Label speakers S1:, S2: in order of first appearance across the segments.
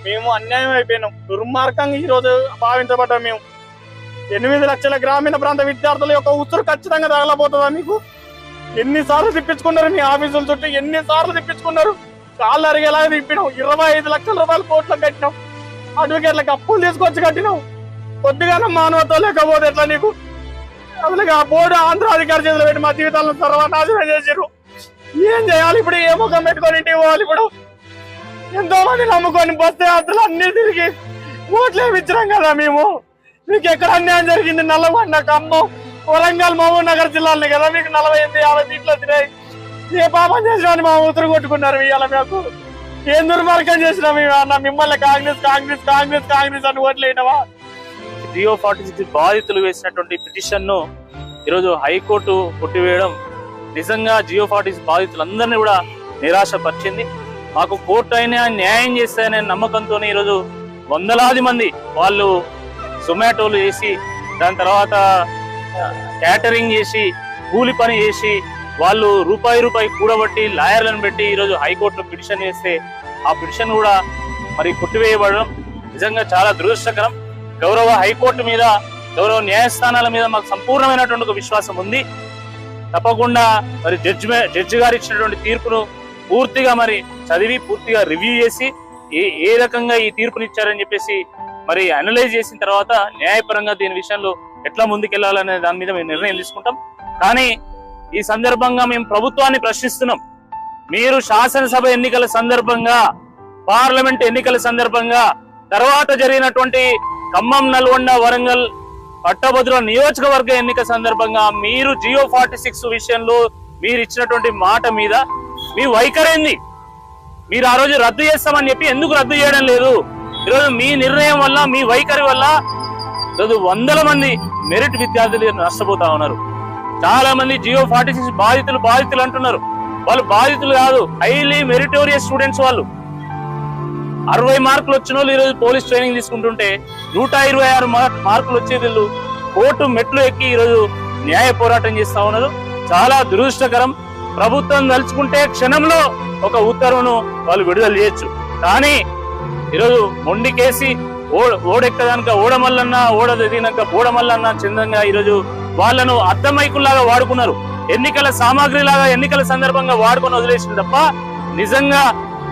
S1: మేము అన్యాయం అయిపోయినాం, దుర్మార్గంగా ఈ రోజు భావించబడ్డాం. మేము 8 లక్షల గ్రామీణ ప్రాంత విద్యార్థుల యొక్క ఉత్తరు ఖచ్చితంగా తగలబోతుందా మీకు? ఎన్నిసార్లు తిప్పించుకున్నారు మీ ఆఫీసుల చుట్టూ, ఎన్నిసార్లు తిప్పించుకున్నారు? కాళ్ళు అరిగేలాగా తిప్పినాం. 25 లక్షల రూపాయలు కోట్లకు కట్టినాం, అడ్వకేట్లకు అప్పులు తీసుకొచ్చి కట్టినాం. కొద్దిగానే మానవత్వం లేకపోతే ఎట్లా నీకు? అసలు ఆ బోర్డు ఆంధ్ర అధికారి చేతులు పెట్టి మా జీవితాలను సర్వనాశనం చేసారు. ఏం చేయాలి ఇప్పుడు? ఏ ముఖం పెట్టుకొని ఇంటికి పోవాలి? ఇప్పుడు ఎంతో మంది నమ్ముకొని బస్తే అద్దలు అన్ని తిరిగి ఓట్లు వేయించినాం కదా మేము. మీకు ఎక్కడ అన్యాయం జరిగింది? నల్లగొండ, ఖమ్మం, వరంగల్, మహబూబ్ నగర్ జిల్లాలని కదా మీకు 48-50 సీట్లు వచ్చినాయి. ఏ పాపం చేసినామని మా ఉత్తరు కొట్టుకున్నారు. ఇవాళ మీకు ఏం దుర్మార్గం చేసినాం అన్న? మిమ్మల్ని కాంగ్రెస్ కాంగ్రెస్ కాంగ్రెస్ కాంగ్రెస్ అని ఓట్లు వేయటమా?
S2: జియో 46 బాధితులు వేసినటువంటి పిటిషన్ ను ఈరోజు హైకోర్టు కొట్టివేయడం నిజంగా జియో 46 బాధితులందరినీ కూడా నిరాశపరిచింది. మాకు కోర్టు అయినా న్యాయం చేస్తాయనే నమ్మకంతో ఈరోజు వందలాది మంది వాళ్ళు జొమాటోలు చేసి, దాని తర్వాత క్యాటరింగ్ చేసి, కూలి పని చేసి, వాళ్ళు రూపాయి కూడబట్టి లాయర్లను పెట్టి ఈరోజు హైకోర్టులో పిటిషన్ చేస్తే ఆ పిటిషన్ కూడా మరి కొట్టివేయబడడం నిజంగా చాలా దురదృష్టకరం. గౌరవ హైకోర్టు మీద, గౌరవ న్యాయస్థానాల మీద మాకు సంపూర్ణమైనటువంటి ఒక విశ్వాసం ఉంది. తప్పకుండా మరి జడ్జి గారు ఇచ్చినటువంటి తీర్పును పూర్తిగా మరి చదివి పూర్తిగా రివ్యూ చేసి ఏ రకంగా ఈ తీర్పునిచ్చారని చెప్పేసి మరి అనలైజ్ చేసిన తర్వాత న్యాయపరంగా దీని విషయంలో ఎట్లా ముందుకెళ్లాలనే దాని మీద మేము నిర్ణయం తీసుకుంటాం. కానీ ఈ సందర్భంగా మేము ప్రభుత్వాన్ని ప్రశ్నిస్తున్నాం. మీరు శాసనసభ ఎన్నికల సందర్భంగా, పార్లమెంట్ ఎన్నికల సందర్భంగా, తర్వాత జరిగినటువంటి ఖమ్మం, నల్గొండ, వరంగల్ పట్టభద్రుల నియోజకవర్గ ఎన్నిక సందర్భంగా మీరు జియో 46 విషయంలో మీరు ఇచ్చినటువంటి మాట మీద మీ వైఖరేంది? మీరు ఆ రోజు రద్దు చేస్తామని చెప్పి ఎందుకు రద్దు చేయడం లేదు? ఈరోజు మీ నిర్ణయం వల్ల, మీ వైఖరి వల్ల ఈరోజు వందల మంది మెరిట్ విద్యార్థులు నష్టపోతా ఉన్నారు. చాలా మంది జియో 46 బాధితులు అంటున్నారు. వాళ్ళు బాధితులు కాదు, హైలీ మెరిటోరియస్ స్టూడెంట్స్. వాళ్ళు 60 మార్కులు వచ్చిన వాళ్ళు ఈరోజు పోలీస్ ట్రైనింగ్ తీసుకుంటుంటే 126 మార్కులు వచ్చే వీళ్ళు కోర్టు మెట్లు ఎక్కి ఈరోజు న్యాయ పోరాటం చేస్తా ఉన్నారు. చాలా దురదృష్టకరం. ప్రభుత్వం తలుచుకుంటే క్షణంలో ఒక ఉత్తర్వును వాళ్ళు విడుదల చేయొచ్చు. కానీ ఈరోజు మొండికేసి ఓడెక్కదాక ఓడమల్లన్నా, ఓడదిగినాక బోడమల్లన్నా చందంగా ఈరోజు వాళ్ళను అద్దమైకుల్లాగా వాడుకున్నారు. ఎన్నికల సామాగ్రి లాగా ఎన్నికల సందర్భంగా వాడుకొని వదిలేసింది తప్ప నిజంగా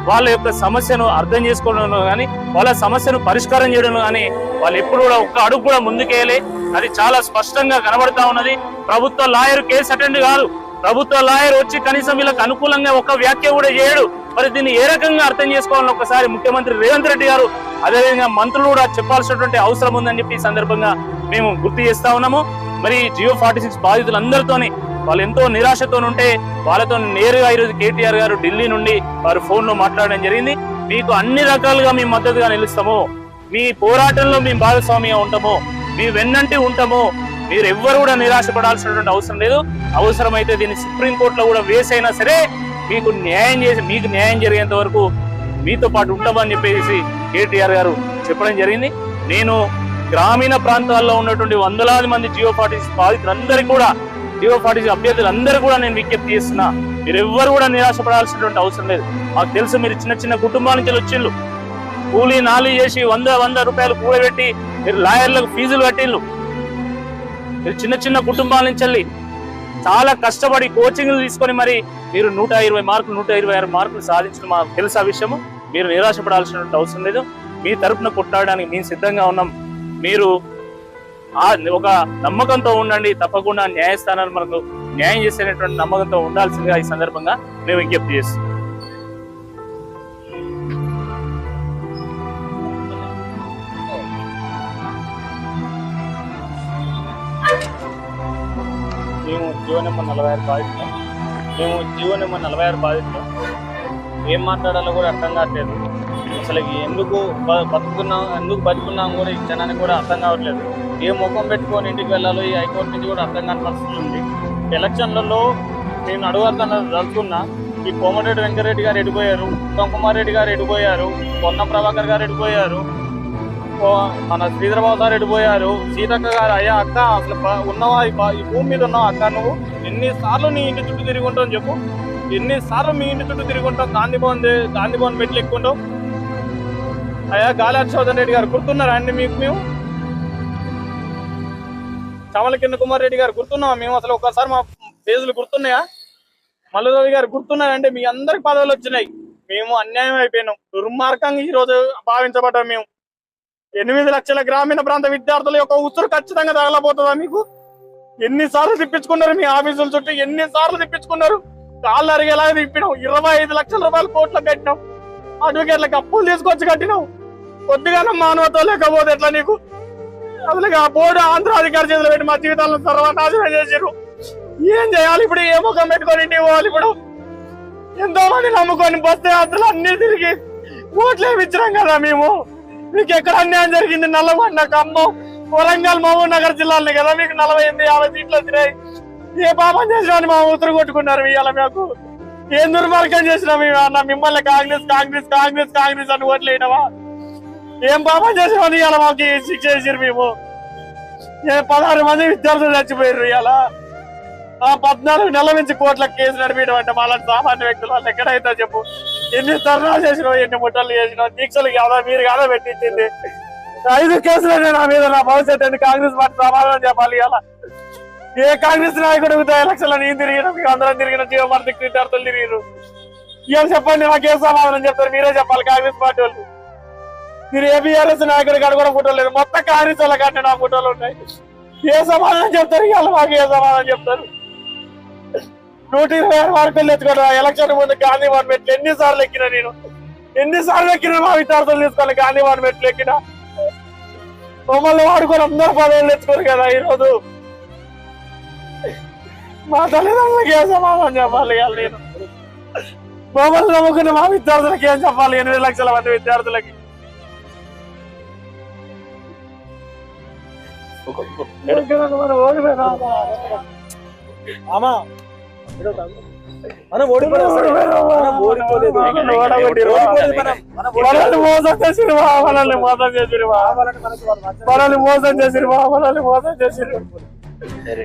S2: వాళ్ళ యొక్క సమస్యను అర్థం చేసుకోవడం కానీ, వాళ్ళ సమస్యను పరిష్కారం చేయడం కానీ వాళ్ళు ఎప్పుడు కూడా ఒక్క అడుగు కూడా ముందుకేయలే. అది చాలా స్పష్టంగా కనబడతా ఉన్నది. ప్రభుత్వ లాయర్ కేసు అటెండ్ కాదు, ప్రభుత్వ లాయర్ వచ్చి కనీసం వీళ్ళకి అనుకూలంగా ఒక వ్యాఖ్య కూడా చేయడు. మరి దీన్ని ఏ రకంగా అర్థం చేసుకోవాలని ఒకసారి ముఖ్యమంత్రి రేవంత్ రెడ్డి గారు, అదేవిధంగా మంత్రులు కూడా చెప్పాల్సినటువంటి అవసరం ఉందని చెప్పి ఈ సందర్భంగా మేము గుర్తు చేస్తా ఉన్నాము. మరి జియో 46 బాధితులందరితోని వాళ్ళు ఎంతో నిరాశతో ఉంటే వాళ్ళతో నేరుగా ఈరోజు కేటీఆర్ గారు ఢిల్లీ నుండి వారు ఫోన్లో మాట్లాడడం జరిగింది. మీకు అన్ని రకాలుగా మేము మద్దతుగా నిలుస్తాము, మీ పోరాటంలో మేము భాగస్వామిగా ఉంటాము, మీ వెన్నంటి ఉంటాము. మీరు ఎవ్వరు కూడా నిరాశపడాల్సినటువంటి అవసరం లేదు. అవసరమైతే దీన్ని సుప్రీంకోర్టులో కూడా వేసైనా సరే మీకు న్యాయం జరిగేంత వరకు మీతో పాటు ఉంటామని చెప్పేసి కేటీఆర్ గారు చెప్పడం జరిగింది. నేను గ్రామీణ ప్రాంతాల్లో ఉన్నటువంటి వందలాది మంది జియో 46 బాధితులందరికీ కూడా, జియో 46 అభ్యర్థులందరూ కూడా నేను విజ్ఞప్తి చేస్తున్నా, మీరు ఎవ్వరు కూడా నిరాశపడాల్సినటువంటి అవసరం లేదు. మాకు తెలుసు మీరు చిన్న కుటుంబాల నుంచి వచ్చిండ్రు, కూలీ నాలి చేసి 100 రూపాయలు కూడబెట్టి మీరు లాయర్లకు ఫీజులు కట్టిండ్రు. మీరు చిన్న కుటుంబాల నుంచి వెళ్ళి చాలా కష్టపడి కోచింగ్లు తీసుకొని మరి మీరు 120 మార్కులు 126 మార్కులు సాధించడం మాకు తెలుసు. ఆ విషయము మీరు నిరాశపడాల్సినటువంటి అవసరం లేదు. మీ తరపున కొట్లాడడానికి మేము సిద్ధంగా ఉన్నాం. మీరు ఒక నమ్మకంతో ఉండండి. తప్పకుండా న్యాయస్థానాలు మనకు న్యాయం చేసేటువంటి నమ్మకంతో ఉండాల్సిందిగా ఈ సందర్భంగా మేము విజ్ఞప్తి చేస్తాం.
S1: మేము జియో నెంబర్ 46 బాధితులు ఏం మాట్లాడాలో కూడా అర్థం కావట్లేదు. అసలు ఎందుకు బతుకున్నాం కూడా ఈ జనానికి కూడా అర్థం కావట్లేదు. ఏ ముఖం పెట్టుకొని ఇంటికి వెళ్ళాలో ఈ హైకోర్టు నుంచి కూడా అర్థం కాని పరిస్థితి ఉంది. ఎలక్షన్లలో నేను అడుగుతున్నా ఈ కోమటిరెడ్డి వెంకరెడ్డి గారు ఎడిపోయారు, ఉత్తమ్ కుమార్ రెడ్డి గారు ఎడిపోయారు, పొన్నం ప్రభాకర్ గారు ఎడిపోయారు, మన శ్రీధరబాబు సార్ ఎడిపోయారు, సీతక్క గారు. అయ్యా అక్క అసలు ఉన్నవా ఈ భూమి మీద ఉన్నావా అక్క? నువ్వు ఎన్నిసార్లు నీ ఇంటి చుట్టూ తిరిగి ఉంటావు చెప్పు? ఎన్నిసార్లు మీ ఇంటి చుట్టూ తిరిగి ఉంటావు? గాంధీ భవన్ మెట్లు ఎక్కుంటావు. అయ్యా గాలి హర్షవర్ధన్ రెడ్డి గారు గుర్తున్నారా అండి మీకు? మేము చామల కింద కుమార్ రెడ్డి గారు గుర్తున్నామా మేము? అసలు ఒకసారి మా ఫేజులు గుర్తున్నాయా? మల్లురవి గారు గుర్తున్నారంటే మీ అందరికి పదవులు వచ్చినాయి. మేము అన్యాయం అయిపోయినాం, దుర్మార్గంగా ఈ రోజు భావించబడ్డాం. మేము 8 లక్షల గ్రామీణ ప్రాంత విద్యార్థుల యొక్క ఉసురు ఖచ్చితంగా తగలబోతుందా మీకు? ఎన్నిసార్లు తిప్పించుకున్నారు మీ ఆఫీసుల చుట్టూ, ఎన్నిసార్లు తిప్పించుకున్నారు? కాళ్ళు అరిగేలా తిప్పినాం. 25 లక్షల రూపాయలు కోట్లు కట్టినాం. అడ్వకేట్లకు అప్పులు తీసుకొచ్చి కట్టినాం. కొద్దిగా మానవత్వం లేకపోతే ఎట్లా నీకు? అసలు ఆ బోర్డు ఆంధ్ర అధికారి చేతులు పెట్టి మా జీవితాలను సర్వనాశనం చేసారు. ఏం చేయాలి ఇప్పుడు? ఏ ముఖం పెట్టుకొని ఇంటికి పోవాలి ఇప్పుడు? ఎంతో మంది నమ్ముకొని బస్సు యాత్రలు అన్ని తిరిగి ఓట్లు వేయించినాం కదా మేము. మీకు ఎక్కడ అన్యాయం జరిగింది? నల్లగొండ, ఖమ్మం, వరంగల్, మహబూబ్ నగర్ జిల్లాలని కదా మీకు 48-50 సీట్లు వచ్చినాయి. ఏ పాపం చేసినా మా ఉత్తరు కొట్టుకున్నారు. ఇవాళ మాకు ఏం దుర్మార్గం చేసినా మేము అన్న? మిమ్మల్ని కాంగ్రెస్ కాంగ్రెస్ కాంగ్రెస్ కాంగ్రెస్ అని ఓట్లు వేయడమా? ఏం పాపం చేసామని ఇవాళ మాకు శిక్ష చేసారు. మేము 16 మంది విద్యార్థులు చచ్చిపోయారు. ఇవాళ 14 నెలల నుంచి కోట్ల కేసు నడిపించడం అంటే మాలాంటి సామాన్య వ్యక్తులు వాళ్ళు ఎక్కడైతే చెప్పు? ఎన్ని ధర్నాలు చేసినావు, ఎన్ని ముట్టలు చేసినావు, దీక్షలు కాదా మీరు కాదా పెట్టించింది? 5 కేసులు నా మీద. నా భవిష్యత్తు కాంగ్రెస్ పార్టీ సమాధానం చెప్పాలి. ఇలా ఏ కాంగ్రెస్ నాయకుడు ఎలక్షన్లో నేను తిరిగిన, మీకు అందరం తిరిగిన, జీవభారతి విద్యార్థులు తిరిగిరు. ఇవాళ చెప్పండి, నాకే సమాధానం చెప్తారు? మీరే చెప్పాలి. కాంగ్రెస్ పార్టీ వాళ్ళు మీరు ఏ బీఆర్ఎస్ నాయకుడి కాడ కూడా ఫోటోలు లేదు, మొత్తం కాంగ్రెస్ వాళ్ళ కంటే నా ఫోటోలు ఉన్నాయి. ఏ సమాధానం చెప్తారు? ఇవాళ మాకు ఏ సమాధానం చెప్తారు? 126 మార్కులు ఎత్తుకోవడం. ఎలక్షన్ ముందు గాంధీ భవన్ మెట్లు ఎన్నిసార్లు ఎక్కినా నేను, ఎన్నిసార్లు ఎక్కినా మా విద్యార్థులు తీసుకోవాలి. గాంధీ భవన్ మెట్లు ఎక్కినా మమ్మల్ని వాడుకొని అందరూ పదవులు తెచ్చుకోరు కదా. ఈరోజు మా తల్లిదండ్రులకి ఏం సమాధానం చెప్పాలి? నేను మమ్మల్ని నమ్ముకున్న మా విద్యార్థులకి ఏం చెప్పాలి? 8 లక్షల మంది విద్యార్థులకి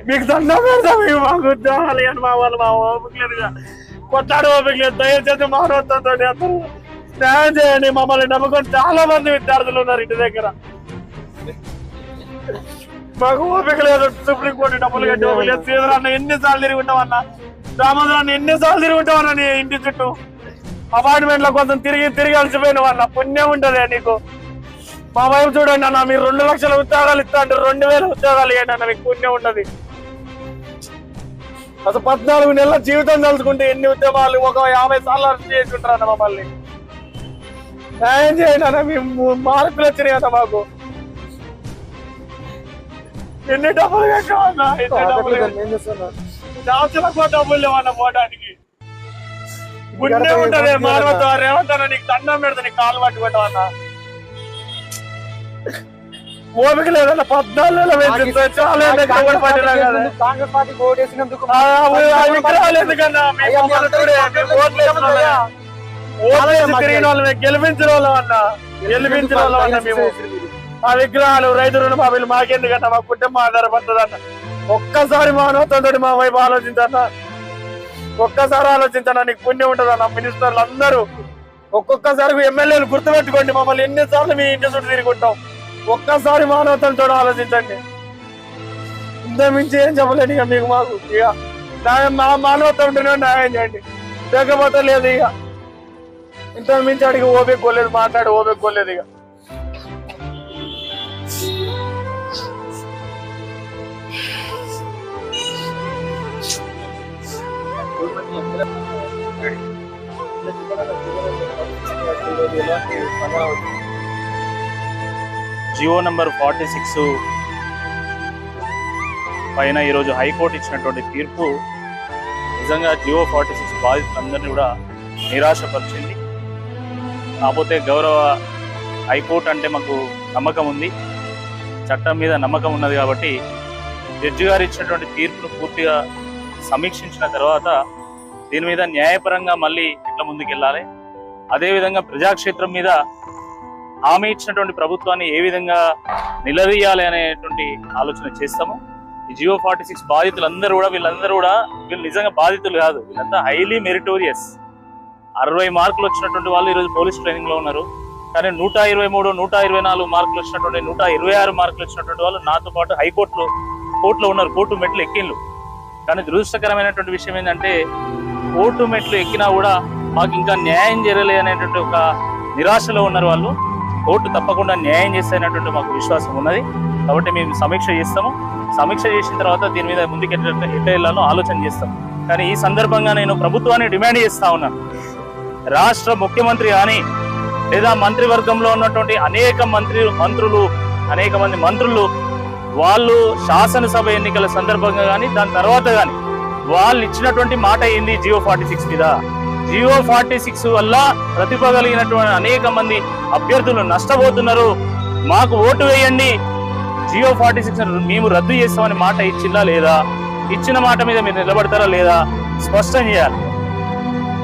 S1: మీకు దండం పెడతాం. మాకు ఉద్యోగాలు అని మా వాళ్ళు మా ఓపిక లేదుగా, కొట్లాడు ఓపిక లేదు. దయచేసి మానవత్వంతో అందరూ న్యాయం చేయండి. మమ్మల్ని నమ్ముకొని చాలా మంది విద్యార్థులు ఉన్నారు ఇంటి దగ్గర. మాకు ఓపిక లేదు. సుప్రీంకోర్టు డబ్బులు కట్టి ఓపిక లేదు. శ్రీధరాన్ని ఎన్నిసార్లు తిరిగి ఉంటామన్నా, రామోదరాన్ని ఎన్నిసార్లు తిరిగి ఉంటామన్నా నీ ఇంటి చుట్టూ. అపార్ట్మెంట్ లో కొంచెం తిరిగి అలసిపోయినావు అన్న. పుణ్యం ఉంటది నీకు. మా వైపు చూడండి అన్న, మీరు 2 లక్షల ఉద్యోగాలు ఇస్తా అంటే 2000 ఉద్యోగాలు ఇవ్వండి అన్న, మీకు పుణ్యం ఉంటది. అసలు 14 నెలల జీవితం తలుచుకుంటే ఎన్ని ఉద్యమాలు, ఒక 50 సార్లు అరెస్ట్ చేసి ఉంటారన్న మమ్మల్ని. న్యాయం చేయండి అన్న. మేము మార్పులు వచ్చినాయి అన్న. మాకు ఎన్ని డబ్బులు కట్టామన్నా, డబ్బులు లేవన్న పోవడానికి. పుణ్యం ఉంటది. మానవత్వం రేవంతన్నా నీకు దండం పెడతా, నీకు కాలు పట్టుకుంటావన్నా. ఓపిక లేదన్న. 14 నెలలు విగ్రహాలు ఎందుకన్నా? తిరిగిన వాళ్ళమే, గెలిపించిన వాళ్ళం అన్న, గెలిపించిన వాళ్ళం అన్న. మేము ఆ విగ్రహాలు, రైతు రుణమాఫీలు మాకెందుకన్నా? మా కుటుంబం ఆధారపడుతుంది అన్న. ఒక్కసారి మానవత్వంతో మా వైపు ఆలోచించన్నా, ఒక్కసారి ఆలోచించన్నా. నీకు పుణ్యం ఉంటుందన్న. మినిస్టర్లు అందరూ ఒక్కొక్కసారి ఎమ్మెల్యేలు గుర్తుపెట్టుకోండి. మమ్మల్ని ఎన్నిసార్లు మీ ఇంటి చుట్టూ తిరుగుంటాం. ఒక్కసారి మానవత్వంతో ఆలోచించండి. ఇంత మించి ఏం చెప్పలేదు ఇక మీకు. మాకు ఇక మా మానవత్వం ఉంటేనే న్యాయం చేయండి, లేకపోతే లేదు. ఇక ఇంత మించి అడిగి ఓపెక్కోలేదు, మాట్లాడి ఓపెక్కోలేదు. ఇక
S2: జియో నంబర్ 46 పైన ఈరోజు హైకోర్టు ఇచ్చినటువంటి తీర్పు నిజంగా జియో 46 బాధితులందరినీ కూడా నిరాశపరిచింది. కాకపోతే గౌరవ హైకోర్టు అంటే మాకు నమ్మకం ఉంది, చట్టం మీద నమ్మకం ఉన్నది. కాబట్టి జడ్జి గారు ఇచ్చినటువంటి తీర్పును పూర్తిగా సమీక్షించిన తర్వాత దీని మీద న్యాయపరంగా మళ్ళీ ఎట్లా ముందుకెళ్ళాలి, అదేవిధంగా ప్రజాక్షేత్రం మీద హామీ ఇచ్చినటువంటి ప్రభుత్వాన్ని ఏ విధంగా నిలదీయాలి అనేటువంటి ఆలోచన చేస్తాము. ఈ జియో 46 బాధితులందరూ కూడా వీళ్ళు నిజంగా బాధితులు కాదు, వీళ్ళంతా హైలీ మెరిటోరియస్. 60 మార్కులు వచ్చినటువంటి వాళ్ళు ఈరోజు పోలీస్ ట్రైనింగ్ లో ఉన్నారు. కానీ 123, 124 మార్కులు వచ్చినటువంటి 126 మార్కులు వచ్చినటువంటి వాళ్ళు నాతో పాటు కోర్టులో ఉన్నారు, కోర్టు మెట్లు ఎక్కిండ్రు. కానీ దురదృష్టకరమైనటువంటి విషయం ఏంటంటే కోర్టు మెట్లు ఎక్కినా కూడా మాకు ఇంకా న్యాయం జరగలే అనేటువంటి ఒక నిరాశలో ఉన్నారు వాళ్ళు. కోర్టు తప్పకుండా న్యాయం చేస్తాయనేటువంటి మాకు విశ్వాసం ఉన్నది. కాబట్టి మేము సమీక్ష చేస్తాము. సమీక్ష చేసిన తర్వాత దీని మీద ముందుకు ఎట్లా వెళ్ళాలో ఆలోచన చేస్తాం. కానీ ఈ సందర్భంగా నేను ప్రభుత్వాన్ని డిమాండ్ చేస్తా ఉన్నాను. రాష్ట్ర ముఖ్యమంత్రి కానీ లేదా మంత్రివర్గంలో ఉన్నటువంటి అనేక మంది మంత్రులు వాళ్ళు శాసనసభ ఎన్నికల సందర్భంగా కానీ దాని తర్వాత కానీ వాళ్ళు ఇచ్చినటువంటి మాట ఏంది? జియో 46 మీద. జియో 46 వల్ల ప్రతిభ కలిగినటువంటి అనేక మంది అభ్యర్థులు నష్టపోతున్నారు. మాకు ఓటు వేయండి, జియో 46 మేము రద్దు చేస్తామని మాట ఇచ్చిందా లేదా? ఇచ్చిన మాట మీద మీరు నిలబడతారా లేదా? స్పష్టం చేయాలి.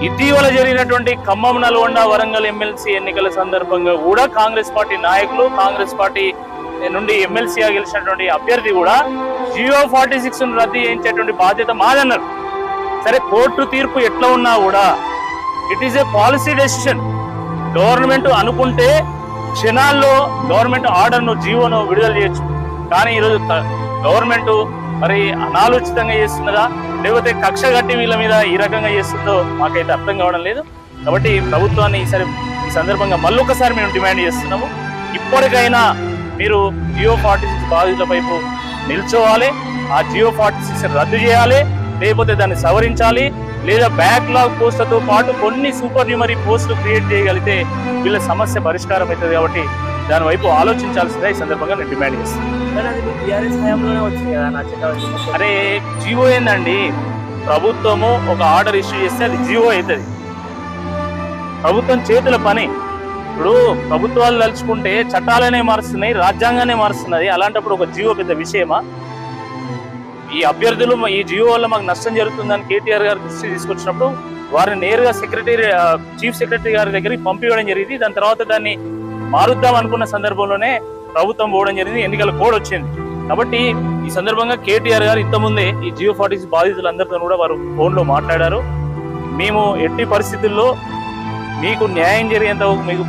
S2: ఇటీవల జరిగినటువంటి ఖమ్మం, నల్గొండ, వరంగల్ ఎమ్మెల్సీ ఎన్నికల సందర్భంగా కూడా కాంగ్రెస్ పార్టీ నాయకులు, కాంగ్రెస్ పార్టీ నుండి ఎమ్మెల్సీగా గెలిచినటువంటి అభ్యర్థి కూడా జియో 46 రద్దు చేయించేటువంటి బాధ్యత మాదన్నారు. సరే, కోర్టు తీర్పు ఎట్లా ఉన్నా కూడా it is a policy decision. Government అనుకుంటే క్షణాల్లో గవర్నమెంట్ ఆర్డర్ను, జీవోను విడుదల చేయొచ్చు. కానీ ఈరోజు గవర్నమెంట్ మరి అనాలోచితంగా చేస్తున్నదా లేకపోతే కక్ష కట్టి వీళ్ళ మీద ఈ రకంగా చేస్తుందో మాకైతే అర్థం కావడం లేదు. కాబట్టి ప్రభుత్వాన్ని ఈ సందర్భంగా మళ్ళొకసారి మేము డిమాండ్ చేస్తున్నాము. ఇప్పటికైనా మీరు జియో 46 బాధితుల వైపు నిల్చోవాలి. ఆ జియో 46 రద్దు చేయాలి, లేకపోతే దాన్ని సవరించాలి, లేదా బ్యాక్లాగ్ పోస్టులతో పాటు కొన్ని సూపర్ న్యూమరీ పోస్టులు క్రియేట్ చేయగలిగితే వీళ్ళ సమస్య పరిష్కారం అవుతుంది. కాబట్టి దాని వైపు ఆలోచించాల్సిందే ఈ సందర్భంగా నేను డిమాండ్ చేస్తాను. అరే, జియో ఏందండి? ప్రభుత్వము ఒక ఆర్డర్ ఇష్యూ చేస్తే అది జియో అవుతుంది. ప్రభుత్వం చేతుల పని. ఇప్పుడు ప్రభుత్వాలు తలుచుకుంటే చట్టాలనే మారుస్తున్నాయి, రాజ్యాంగానే మారుస్తున్నది. అలాంటప్పుడు ఒక జియో పెద్ద విషయమా? ఈ అభ్యర్థులు ఈ జియో వల్ల మాకు నష్టం జరుగుతుందని కేటీఆర్ గారు దృష్టి తీసుకొచ్చినప్పుడు వారిని నేరుగా చీఫ్ సెక్రటరీ గారి దగ్గరికి పంపించడం జరిగింది. దాని తర్వాత దాన్ని మారుద్దాం అనుకున్న సందర్భంలోనే ప్రభుత్వం పోవడం జరిగింది, ఎన్నికల కోడ్ వచ్చింది. కాబట్టి ఈ సందర్భంగా కేటీఆర్ గారు ఇంతకుముందే ఈ జియో 46 బాధితులందరితో కూడా వారు ఫోన్లో మాట్లాడారు. మేము ఎట్టి పరిస్థితుల్లో మీకు న్యాయం జరిగేంత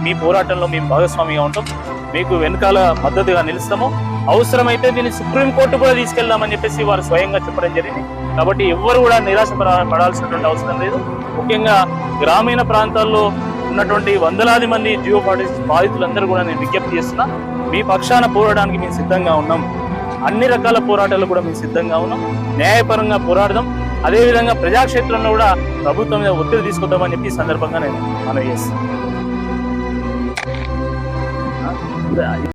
S2: మీ పోరాటంలో మేము భాగస్వామిగా ఉంటాం, మీకు వెనకాల మద్దతుగా నిలుస్తాము. అవసరమైతే దీన్ని సుప్రీంకోర్టు కూడా తీసుకెళ్దామని చెప్పేసి వారు స్వయంగా చెప్పడం జరిగింది. కాబట్టి ఎవ్వరు కూడా నిరాశ పడాల్సినటువంటి అవసరం లేదు. ముఖ్యంగా గ్రామీణ ప్రాంతాల్లో ఉన్నటువంటి వందలాది మంది జియో 46 బాధితులందరూ కూడా నేను విజ్ఞప్తి చేస్తున్నా, మీ పక్షాన పోరాడడానికి మేము సిద్ధంగా ఉన్నాం. అన్ని రకాల పోరాటాలు కూడా మేము సిద్ధంగా ఉన్నాం. న్యాయపరంగా పోరాడదాం. అదేవిధంగా ప్రజాక్షేత్రంలో కూడా ప్రభుత్వం మీద ఒత్తిడి తీసుకొద్దామని చెప్పి ఈ సందర్భంగా నేను మనవి చేస్తాను.